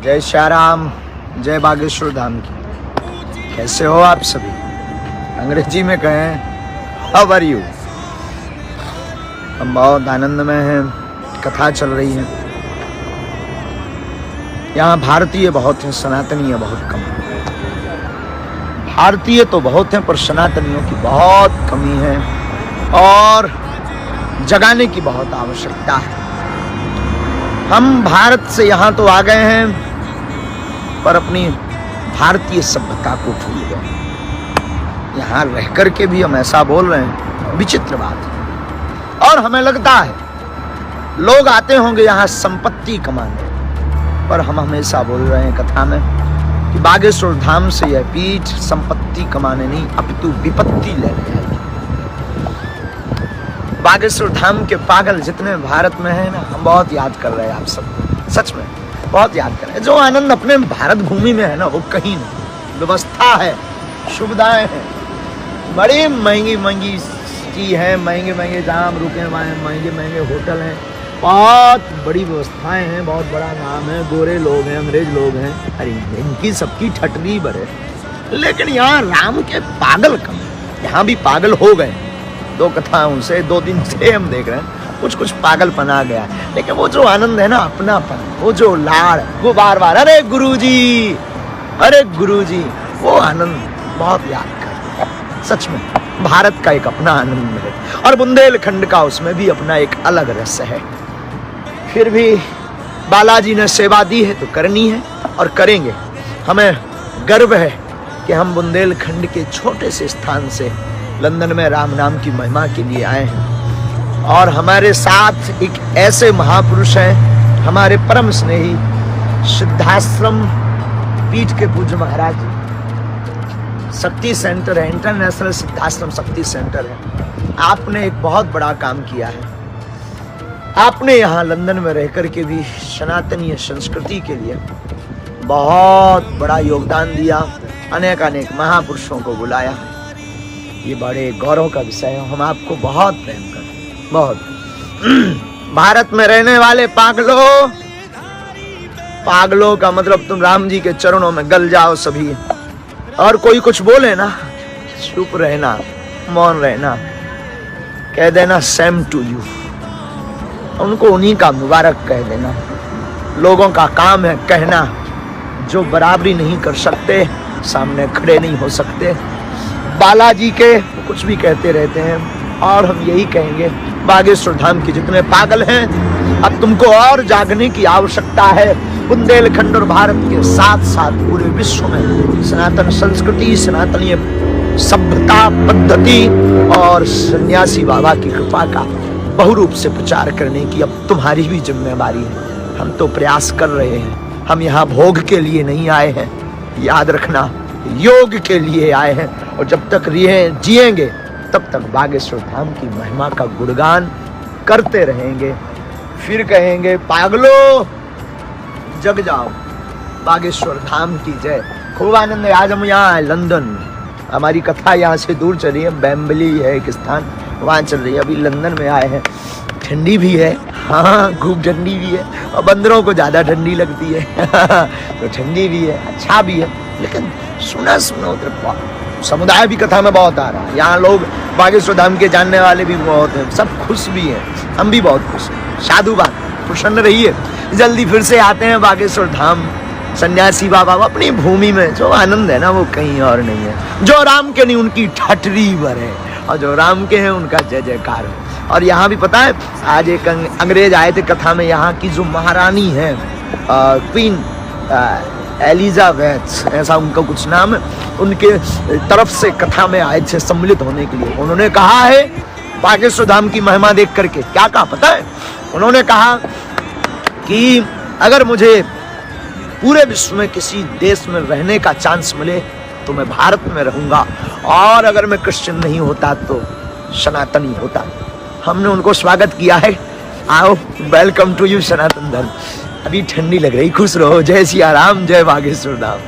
जय श्री राम, जय बागेश्वर धाम की। कैसे हो आप सभी? अंग्रेजी में कहें हाउ आर यू। हम बहुत आनंद में हैं, कथा चल रही है। यहाँ भारतीय बहुत हैं, सनातनीय बहुत कम हैं। भारतीय तो बहुत हैं पर सनातनियों की बहुत कमी है और जगाने की बहुत आवश्यकता है। हम भारत से यहाँ तो आ गए हैं पर अपनी भारतीय सभ्यता को भूल गए। यहाँ रह कर के भी हम ऐसा बोल रहे हैं, विचित्र बात है। और हमें लगता है लोग आते होंगे यहाँ संपत्ति कमाने, पर हम हमेशा बोल रहे हैं कथा में कि बागेश्वर धाम से यह पीठ संपत्ति कमाने नहीं अपितु विपत्ति लेने आएगी। बागेश्वर धाम के पागल जितने भारत में हैं ना, हम बहुत याद कर रहे हैं आप सबको, सच में बहुत याद कर रहे हैं। जो आनंद अपने भारत भूमि में है ना, वो कहीं नहीं। व्यवस्था है, सुविधाएं हैं, बड़ी महंगी महंगी चीज है, महंगे महंगे दाम रुके हुए हैं, महंगे महंगे होटल हैं, बहुत बड़ी व्यवस्थाएं हैं, बहुत बड़ा नाम है, गोरे लोग हैं, अंग्रेज लोग हैं। अरे इनकी सबकी ठटरी भरे, लेकिन यहाँ राम के पागल कम है। यहाँ भी पागल हो गए, दो कथाओं से 2 दिन से हम देख रहे हैं कुछ कुछ पागलपन आ गया, लेकिन वो जो आनंद है ना, अपनापन, वो जो लाड़, वो बार बार अरे गुरुजी, अरे गुरुजी, वो आनंद बहुत याद कर। सच में भारत का एक अपना आनंद है और बुंदेलखंड का उसमें भी अपना एक अलग रस है। फिर भी बालाजी ने सेवा दी है तो करनी है और करेंगे। हमें गर्व है कि हम बुंदेलखंड के छोटे से स्थान से लंदन में राम नाम की महिमा के लिए आए हैं और हमारे साथ एक ऐसे महापुरुष हैं, हमारे परम स्नेही सिद्धाश्रम पीठ के पूज्य महाराज। शक्ति सेंटर है, इंटरनेशनल सिद्धाश्रम शक्ति सेंटर है। आपने एक बहुत बड़ा काम किया है। आपने यहाँ लंदन में रहकर के भी सनातनीय संस्कृति के लिए बहुत बड़ा योगदान दिया, अनेक अनेक महापुरुषों को बुलाया। ये बड़े गौरव का विषय है। हम आपको बहुत प्रेम करते हैं, बहुत। भारत में रहने वाले पागलों, पागलों का मतलब तुम राम जी के चरणों में गल जाओ सभी, और कोई कुछ बोले ना, चुप रहना, मौन रहना, कह देना सेम टू यू, उनको उन्हीं का मुबारक कह देना। लोगों का काम है कहना, जो बराबरी नहीं कर सकते सामने खड़े नहीं हो सकते। बालाजी के कुछ भी कहते रहते हैं और हम यही कहेंगे, बागेश्वर धाम के जितने पागल हैं, अब तुमको और जागने की आवश्यकता है। बुंदेलखंड और भारत के साथ साथ पूरे विश्व में सनातन संस्कृति, सनातनीय सभ्यता, पद्धति और सन्यासी बाबा की कृपा का बहुरूप से प्रचार करने की अब तुम्हारी भी जिम्मेदारी है। हम तो प्रयास कर रहे हैं, हम यहाँ भोग के लिए नहीं आए हैं, याद रखना, योग के लिए आए हैं। और जब तक जिएंगे तब तक बागेश्वर धाम की महिमा का गुणगान करते रहेंगे। फिर कहेंगे पागलों जग जाओ, बागेश्वर धाम की जय। खूब आनंद है। आज हम यहाँ आए लंदन में, हमारी कथा यहाँ से दूर चल रही है, बेम्बली है एक स्थान, वहाँ चल रही है। अभी लंदन में आए हैं, ठंडी भी है, हाँ खूब ठंडी भी है, और बंदरों को ज़्यादा ठंडी लगती है तो ठंडी भी है, अच्छा भी है। लेकिन सुना उधर समुदाय भी कथा में बहुत आ रहा है। यहाँ लोग बागेश्वर धाम के जानने वाले भी बहुत हैं, सब खुश भी हैं, हम भी बहुत खुश हैं। साधुवाद, प्रसन्न रहिए। जल्दी फिर से आते हैं बागेश्वर धाम। सन्यासी बाबा अपनी भूमि में जो आनंद है ना, वो कहीं और नहीं है। जो राम के नहीं उनकी ठटरी भर है, और जो राम के हैं उनका जय जयकार है। और यहाँ भी पता है, आज एक अंग्रेज आए थे कथा में। यहाँ की जो महारानी है क्वीन एलिजाबेथ, ऐसा उनका कुछ नाम है, उनके तरफ से कथा में आए थे सम्मिलित होने के लिए। उन्होंने कहा है बागेश्वर धाम की महिमा देख करके, क्या कहा पता है? उन्होंने कहा कि अगर मुझे पूरे विश्व में किसी देश में रहने का चांस मिले तो मैं भारत में रहूंगा, और अगर मैं क्रिश्चियन नहीं होता तो सनातनी होता। हमने उनको स्वागत किया है, आओ, वेलकम टू यू सनातन धर्म। अभी ठंडी लग रही, खुश रहो। जय सिया राम, जय बागेश्वर धाम।